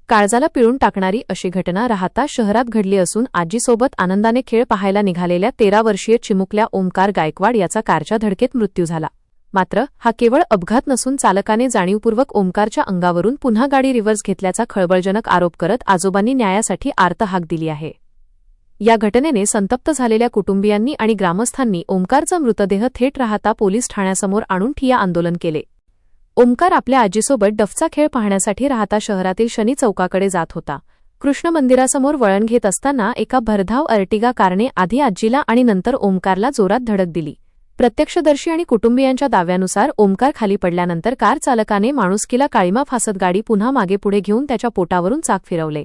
काळजाला पिळून टाकणारी अशी घटना राहता शहरात घडली असून आजीसोबत आनंदाने खेळ पाहायला निघालेल्या 13 वर्षीय चिमुकल्या ओमकार गायकवाड याचा कारच्या धडकेत मृत्यू झाला। मात्र हा केवळ अपघात नसून चालकाने जाणीवपूर्वक ओमकारच्या अंगावरून पुन्हा गाडी रिव्हर्स घेतल्याचा खळबळजनक आरोप करत आजोबांनी न्यायासाठी आर्त हाक दिली आहे। या घटनेने संतप्त झालेल्या कुटुंबियांनी आणि ग्रामस्थांनी ओमकारचा मृतदेह थेट राहता पोलीस ठाण्यासमोर आणून ठिय्या आंदोलन केले। ओमकार आपल्या आजीसोबत डफचा खेळ पाहण्यासाठी राहता शहरातील शनी चौकाकडे जात होता। कृष्ण मंदिरासमोर वळण घेत असताना एका भरधाव अर्टिगा कारने आधी आजीला आणि नंतर ओमकारला जोरात धडक दिली। प्रत्यक्षदर्शी आणि कुटुंबियांच्या दाव्यानुसार ओमकार खाली पडल्यानंतर कार चालकाने माणुसकीला काळीमा फासत गाडी पुन्हा मागे पुढे घेऊन त्याच्या पोटावरून चाक फिरवले।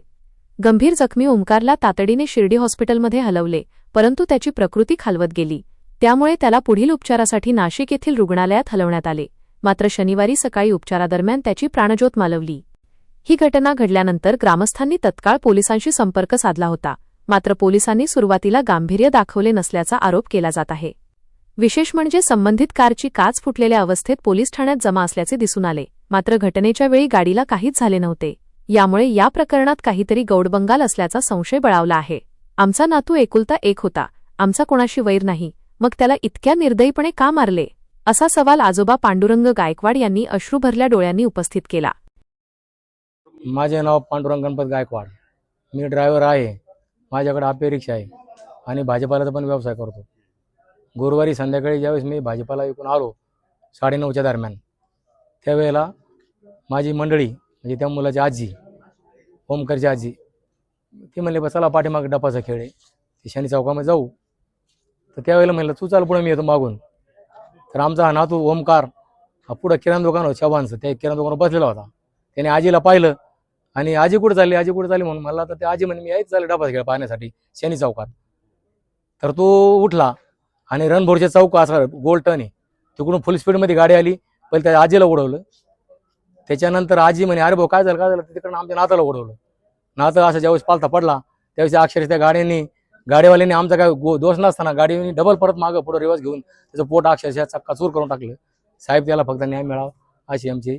गंभीर जखमी ओमकारला तातडीने शिर्डी हॉस्पिटलमध्ये हलवले, परंतु त्याची प्रकृती खालवत गेली। त्यामुळे त्याला पुढील उपचारासाठी नाशिक येथील रुग्णालयात हलवण्यात आले। मात्र शनिवारी सकाळी उपचारादरम्यान त्याची प्राणज्योत मालवली। ही घटना घडल्यानंतर ग्रामस्थांनी तत्काळ पोलिसांशी संपर्क साधला होता, मात्र पोलिसांनी सुरुवातीला गांभीर्य दाखवले नसल्याचा आरोप केला जात आहे। विशेष म्हणजे संबंधित कारची काच फुटलेल्या अवस्थेत पोलीस ठाण्यात जमा असल्याचे दिसून आले, मात्र घटनेच्या वेळी गाडीला काहीच झाले नव्हते। यामुळे या प्रकरणात काहीतरी गौडबंगाल असल्याचा संशय बळावला आहे। आमचा नातू एकुलता एक होता, आमचा कोणाशी वैर नाही, मग त्याला इतक्या निर्दयीपणे का मारले, असा सवाल आजोबा पांडुरंग गायकवाड यांनी अश्रू भरल्या डोळ्यांनी उपस्थित केला। माझे नाव पांडुरंग गणपत गायकवाड, मी ड्रायव्हर आहे। माझ्याकडे आपे रिक्षा आहे आणि भाजीपाल्याचा पण व्यवसाय करतो। गुरुवारी संध्याकाळी ज्यावेळेस मी भाजीपाला विकून आलो 9:30च्या दरम्यान, त्यावेळेला माझी मंडळी म्हणजे त्या मुलाची आजी, ओमकारची आजी, ती म्हणले बा चला पाठीमागे डपाचा खेळ आहे, ती शनी चौकामध्ये जाऊ। तर त्यावेळेला म्हणलं तू चाल पुढे, मी येतो मागून। तर आमचा हा नातू ओमकार हा पुढं किराणा दुकान होतं चव्हाणचं, त्या किराणा दुकानावर बसलेला होता। त्याने आजीला पाहिलं आणि आजी कुठं चालली म्हणून म्हणला, तर त्या आजी म्हणे मी यायच चालले डपाचा खेळ पाहण्यासाठी शनी चौकात। तर तो उठला आणि रणभोरच्या चौक असा गोल टर्न आहे, तिकडून फुल स्पीडमध्ये गाडी आली, पहिले त्या आजीला उडवलं। त्याच्यानंतर आजी म्हणे अरे भाऊ काय झालं, तिकडनं आमच्या नाताला उडवलं। नातं असं ज्यावेळेस पालथा पडला त्यावेळेस अक्षरशः त्या गाडीवाल्याने आमचा काय दोष नसताना गाडीने डबल परत मागं पुढे रिवर्स घेऊन त्याचं पोट अक्षरशः चक्काचूर करून टाकलं। साहेब त्याला फक्त न्याय मिळावा अशी आमची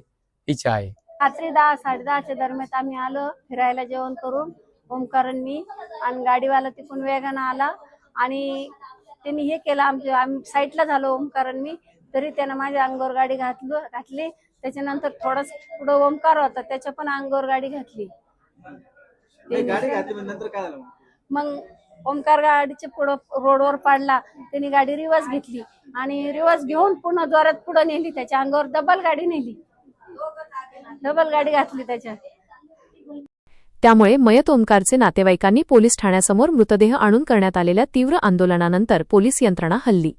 इच्छा आहे। रात्री 10 10:30च्या दरम्यान आम्ही आलो फिरायला जेवण करून, ओमकार मी आणि गाडीवाला तिकडून वेगानं आला आणि त्यांनी हे केलं, आम्ही साईडला झालो ओमकार मी, तरी त्यानं माझ्या अंगावर गाडी घातली। त्याच्यानंतर थोडंच पुढे ओमकार होता, त्याच्या पण अंगावर गाडी घातली। मग ओमकार गाडीच्या पुढे रोडवर पाडला, त्यांनी गाडी रिवर्स घेतली आणि रिवर्स घेऊन पुन्हा जोरात पुढे नेली, त्याच्या अंगावर डबल गाडी नेली, डबल गाडी घातली त्याच्या। त्यामुळे मयत ओमकारचे नातेवाईकांनी पोलीस ठाण्यासमोर मृतदेह आणून करण्यात आलेल्या तीव्र आंदोलनानंतर पोलीस यंत्रणा हलली।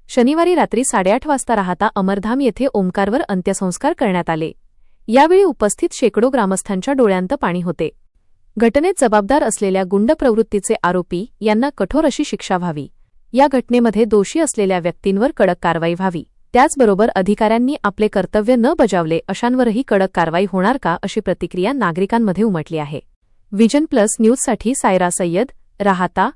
शनिवारी रात्री 8:30 वाजता राहता अमरधाम येथे ओमकारवर अंत्यसंस्कार करण्यात आले। यावेळी उपस्थित शेकडो ग्रामस्थांच्या डोळ्यांत पाणी होते। घटनेत जबाबदार असलेल्या गुंड प्रवृत्तीचे आरोपी यांना कठोर अशी शिक्षा व्हावी, या घटनेमध्ये दोषी असलेल्या व्यक्तींवर कडक कारवाई व्हावी, त्याचबरोबर अधिकाऱ्यांनी आपले कर्तव्य न बजावले अशांवरही कडक कारवाई होणार का, अशी प्रतिक्रिया नागरिकांमध्ये उमटली आहे। विजन प्लस न्यूजसाठी सायरा सय्यद, राहता।